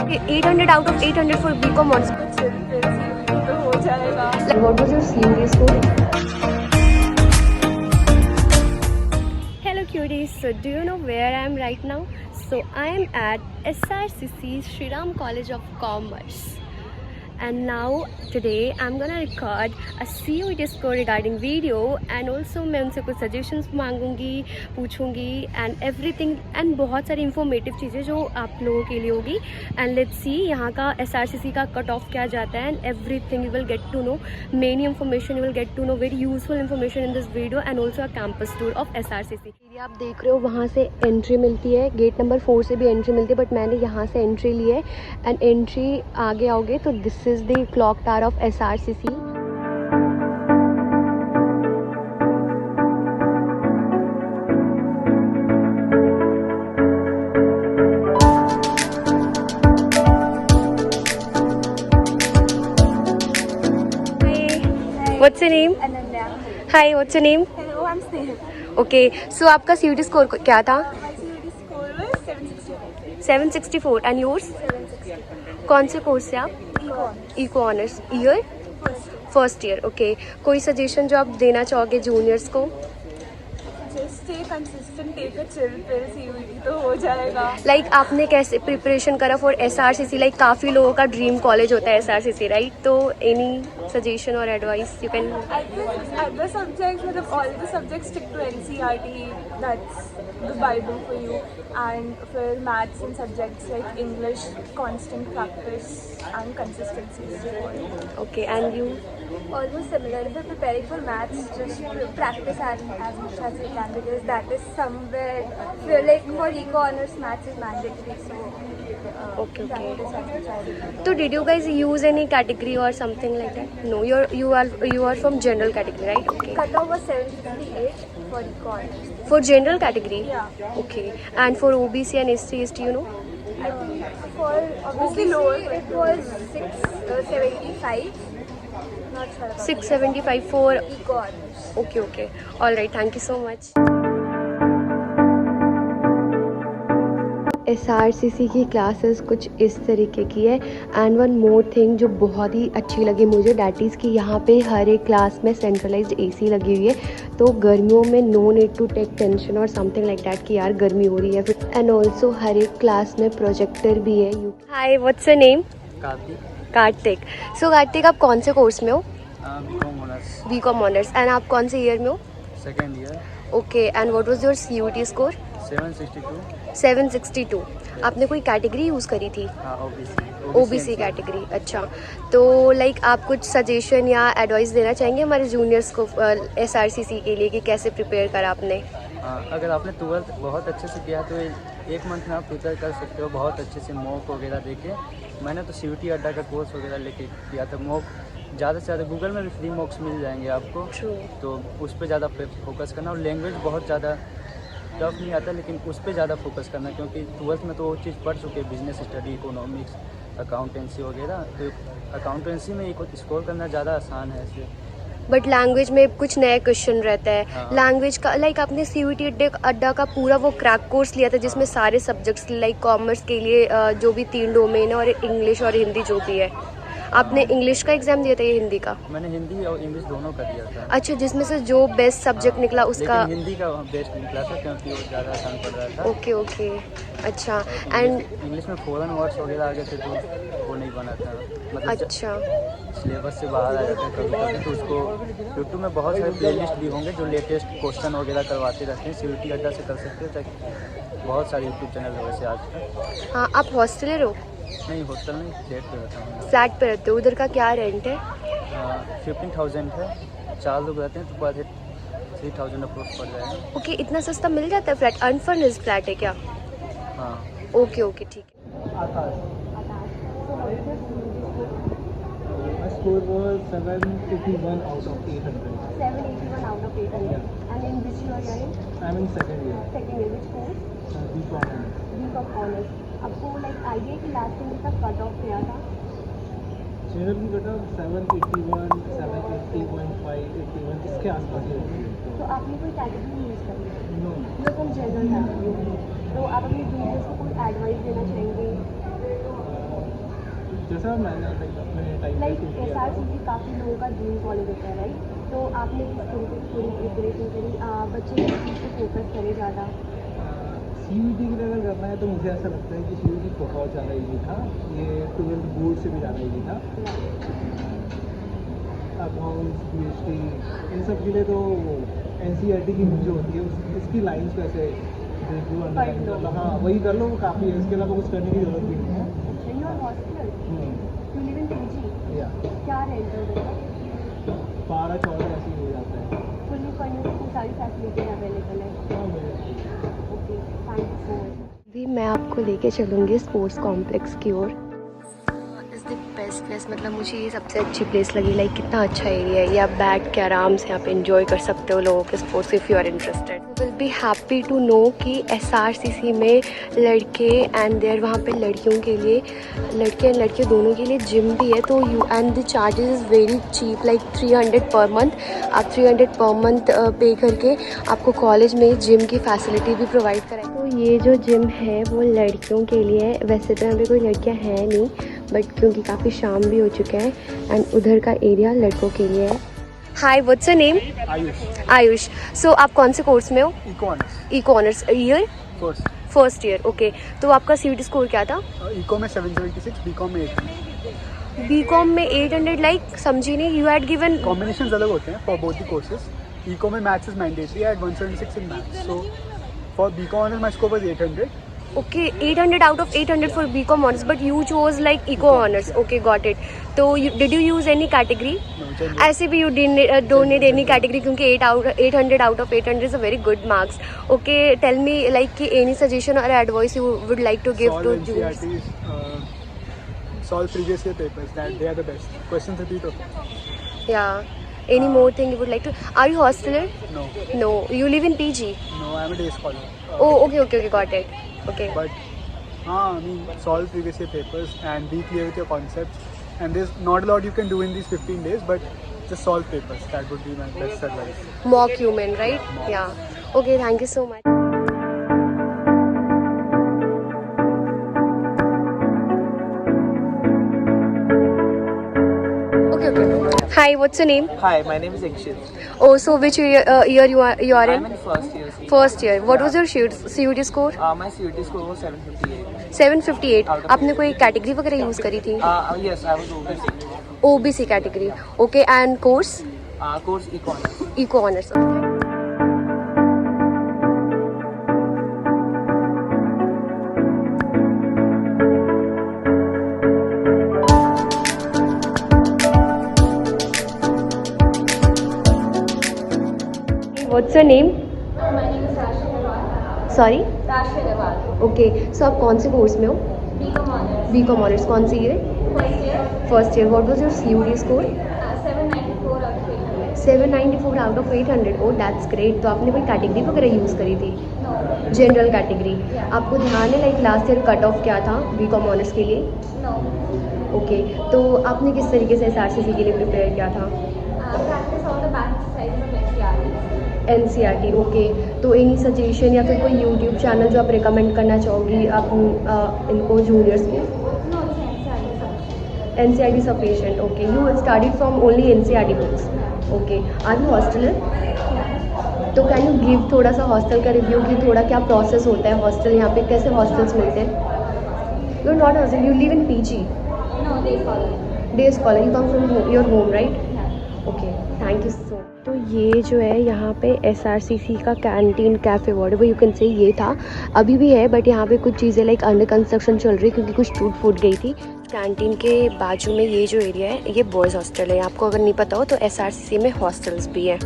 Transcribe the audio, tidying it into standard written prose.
800 out of 800 for BCom honors. तो हो जाएगा. What was your CUT score? Hello cuties, so do you know where I am right now? So I am at SRCC Shriram College of Commerce. And now today I'm gonna record a CUT score regarding video and also मैं उनसे कुछ suggestions मांगूंगी, पूछूंगी and everything and बहुत सारी informative चीज़ें जो आप लोगों के लिए होगी. एंड लेट्स सी यहाँ का SRCC का कट ऑफ क्या जाता है and everything you will get to know many information, you will get to know very useful information in this video and also a campus tour of SRCC. ये आप देख रहे हो वहाँ से एंट्री मिलती है, गेट नंबर 4 से भी एंट्री मिलती है बट मैंने यहाँ से एंट्री ली है. एंड एंट्री आगे आओगे तो this is the clock tower of SRCC. What's your name? Ananya. Hi, what's your name? Hello, I'm Snehal. Okay, so आपका CUT स्कोर क्या था? My CUT score was 764. 764 and yours? 764. कौन से course से आप? Econ. Eco honours year First. First year. Okay, कोई suggestion जो आप देना चाहोगे जूनियर्स को? Just stay consistent, take a chill pill. CUT तो हो जाएगा. लाइक आपने कैसे प्रिपरेशन करा फॉर SRCC? लाइक काफ़ी लोगों का ड्रीम कॉलेज होता है SRCC, राइट? तो एनी सजेशन और advice you can? I guess other subjects, मतलब all the subjects stick to NCERT. That's the Bible for you. And for maths and subjects like English, constant practice and consistency is required. Okay, and you? Almost similar. If you're preparing for maths, just practice as much as you can because that is somewhere like for eco honors maths is mandatory. So Okay. practice as much as you can. So did you guys use any category or something like that? No, you are from general category, right? Okay. Cutoff was 758 for eco honors. For general category? Yeah. Okay. And for OBC and SC, ST, you know? I think for obviously lower it was 675. Not sure about 675 for... eco honors. Okay, okay. All right. Thank you so much. SRCC की classes कुछ इस तरीके की है. And one more thing जो बहुत ही अच्छी लगी मुझे, डैट इज़ कि यहाँ पे हर एक क्लास में सेंट्रलाइज्ड AC लगी हुई है. तो गर्मियों में no need to take tension और समथिंग लाइक दैट कि यार गर्मी हो रही है. एंड ऑल्सो हर एक क्लास में प्रोजेक्टर भी है. Hi, what's your name? Kartik. सो कार्तिक, आप कौन से कोर्स में हो? BCom honours. एंड आप कौन से ईयर में हो? Second year. Okay, and what was your CUT score? 762. 762. आपने कोई कैटेगरी यूज़ करी थी? हाँ, OBC कैटेगरी. अच्छा, तो लाइक आप कुछ सजेशन या एडवाइस देना चाहेंगे हमारे जूनियर्स को SRCC के लिए कि कैसे प्रिपेयर करा आपने? अगर आपने 12th बहुत अच्छे से किया तो एक मंथ में आप प्रिपेयर कर सकते हो बहुत अच्छे से मॉक वगैरह देके. मैंने तो CUT अड्डा का कोर्स वगैरह लेके किया था. मॉक ज़्यादा से ज़्यादा गूगल में भी फ्री मॉक्स मिल जाएंगे आपको. तो उस पर ज़्यादा फोकस करना. और लैंग्वेज बहुत ज़्यादा टफ नहीं आता लेकिन उस पर ज़्यादा फोकस करना क्योंकि 12th में तो वो चीज़ पढ़ चुके हैं, बिजनेस स्टडी, इकोनॉमिक्स, अकाउंटेंसी वगैरह. तो अकाउंटेंसी में स्कोर करना ज़्यादा आसान है ऐसे. बट लैंग्वेज में कुछ नया क्वेश्चन रहता है. हाँ. लैंग्वेज का लाइक आपने CUT अड्डा का पूरा वो क्रैक कोर्स लिया था जिसमें सारे सब्जेक्ट्स लाइक कॉमर्स के लिए जो भी 3 डोमेन है और इंग्लिश और हिंदी जो भी है. आपने इंग्लिश का एग्जाम दिया था या हिंदी का? मैंने हिंदी और इंग्लिश दोनों का दिया था. अच्छा, जिसमें से जो बेस्ट सब्जेक्ट निकला उसका? लेकिन हिंदी का बेस्ट निकला था क्योंकि वो ज़्यादा आसान पड़ रहा था. Okay okay. अच्छा. एंड इंग्लिश में फॉरेन वर्ड्स वगैरह आ गए थे तो वो नहीं बना था. मतलब अच्छा, सिलेबस से बाहर आ जाते हैं कभी कभी. तो उसको यूट्यूब में बहुत सारे प्लेलिस्ट भी होंगे जो लेटेस्ट क्वेश्चन वगैरह करवाते रहते हैं. CUT अड्डा से कर सकते हो. चाहे बहुत सारे यूट्यूब चैनल है वैसे आज. हाँ. आप हॉस्टलर हो? नहीं, हॉस्टल नहीं, फ्लैट पे रहता हूँ. फ्लैट पे रहते हो? उधर का क्या रेंट है? 15,000 है. 4 लोग रहते हैं तो पर हेड 3,000 अप्रोच पड़ जाएगा. ओके, इतना सस्ता मिल जाता है फ्लैट? अनफर्निश्ड फ्लैट है क्या? हाँ. ओके ओके, ठीक है. My score was 781 out of 800. 781 out of 800. And in which year you are in? I'm in second year. Second year. Which course? BCom. BCom honors. आपको लाइक आइडिया कि last year का cut off क्या था? General की cut off 781, 780.5, 81 इसके आसपास ही होती है. तो आपने कोई कैटेगरी यूज़ करी? नो. जो तुम जनरल कैटेगरी. तो आप अपने जूनियर्स को कोई एडवाइस देना चाहेंगे? जैसा मैंने अपने टाइम लाइक पे किया था। SRCC काफ़ी लोगों का ड्रीम कॉलेज होता है राइट, तो आपने किस तरीके से थोड़ी प्रिपरेशन करी, बच्चे किस चीज़ पे फोकस करें ज़्यादा? CUET के लिए अगर करना है तो मुझे ऐसा लगता है कि CUET बहुत ज़्यादा ईजी था, ये 12th बोर्ड से भी ज़्यादा ईजी था। अकाउंट्स, PhD इन सब के लिए तो NCERT की बुक जो होती है उसकी लाइन्स वैसे देखो अंडरलाइन कर लो, हाँ वही कर लो, वो काफ़ी है, इसके अलावा कुछ करने की जरूरत भी नहीं है। अच्छा, you are hostel, you live in PG, या क्या रेंट है उधर? 12-14 ऐसे ही हो जाता है। फुल्ली फर्निश्ड की सारी फैसिलिटीज अवेलेबल है। हाँ, बिल्कुल। Okay, thank you so much. अभी मैं आपको लेके चलूँगी स्पोर्ट्स कॉम्प्लेक्स की ओर। इज़ द बेस्ट प्लेस, मतलब मुझे ये सबसे अच्छी प्लेस लगी। लाइक कितना अच्छा एरिया है, ये आप बैठ के आराम से यहाँ पे एंजॉय कर सकते हो लोगों के sports if you are interested. Will be happy to know कि SRCC में लड़के एंड देयर वहाँ पे लड़कियों के लिए, लड़के एंड लड़कियों दोनों के लिए जिम भी है। तो you and the charges is very cheap, like 300 per month. आप 300 पर मंथ पे करके आपको कॉलेज में जिम की फैसिलिटी भी प्रोवाइड कराएं। तो ये जो जिम है वो लड़कियों के लिए है, वैसे तो यहाँ पे कोई लड़कियाँ हैं नहीं, बट क्योंकि काफ़ी शाम भी हो चुका है एंड उधर का एरिया लड़कों के लिए है। Hi, what's your name? Ayush. Ayush. So आप कौन से कोर्स में हो? Economics eco honours year? First. First year, okay. तो आपका CUET स्कोर क्या था? इको में 776, बीकॉम में 800। बीकॉम में 800, लाइक समझी नहीं, यू हैड गिवन। कॉम्बिनेशंस अलग होते हैं for both the courses. Eco में maths is mandatory, I had 176 in maths, so for BCom honours my score was 800। Okay, 800 out of 800 for BCom honors, but you chose like eco honors. Okay, got it. So did you use any category? No, general. ऐसे भी you didn't don't need any category क्योंकि 800 out of 800 is a very good marks. Okay, tell me like any suggestion or advice you would like to give to juniors? Solve previous year papers, that they are the best. Questions repeat okay? Yeah. Any more thing you would like to? Are you hosteler? No. No. You live in PG? No, I am a day scholar. Oh, okay, got it. Okay. But I mean, solve previous year papers and be clear with your concepts. And there's not a lot you can do in these 15 days, but just solve papers. That would be my best advice. Mock human, right? Mock. Yeah. Okay, thank you so much. Okay. Hi, what's your name? Hi, my name is Ikshit. Oh, so which year you are I'm in? in first year. First year. What was your CUET score? My CUET score was 758. 758. Out of आपने कोई category वगैरह use करी थी? Yes, I was OBC. OBC category. Okay, and course? Course Economics. Eco honors. Okay. What's your name? My name is Rashi Nawal. Sorry? Rashi Nawal. Okay. So आप कौन से course में हो? BCom honors. BCom honors. कौन सी year? First year. First year. What was your CUET score? 794 out of 800. 794 out of 800. Oh, that's great. तो आपने कोई category वगैरह यूज़ करी थी? No. General category. आपको ध्यान है like last year cut off क्या था BCom ऑनर्स के लिए? No. ओके, तो आपने किस तरीके से SRCC के लिए प्रिपेयर किया था? Practice all the back exercises of NCERT. NCERT, okay. तो एनी सजेशन या फिर कोई यूट्यूब चैनल जो आप रिकमेंड करना चाहोगी आप इनको जूनियर्स को? No, it's NCERT sufficient. NCERT sufficient, okay. You studied from only NCERT books. Okay. Are you hosteler? तो कैन यू गिव थोड़ा सा हॉस्टल का रिव्यू कि थोड़ा क्या प्रोसेस होता है हॉस्टल, यहाँ पे कैसे हॉस्टल्स मिलते हैं? You are not hostel, you live in PG. No, day scholar. Day scholar, you come from your home right? Okay, thank you so. तो ये जो है यहाँ पे SRCC का कैंटीन कैफ़े वर्ड वो यू कैन से ये था, अभी भी है बट यहाँ पे कुछ चीज़ें लाइक अंडर कंस्ट्रक्शन चल रही है क्योंकि कुछ टूट फूट गई थी। कैंटीन के बाजू में ये जो एरिया है ये बॉयज़ हॉस्टल है, आपको अगर नहीं पता हो तो SRCC में हॉस्टल्स भी है।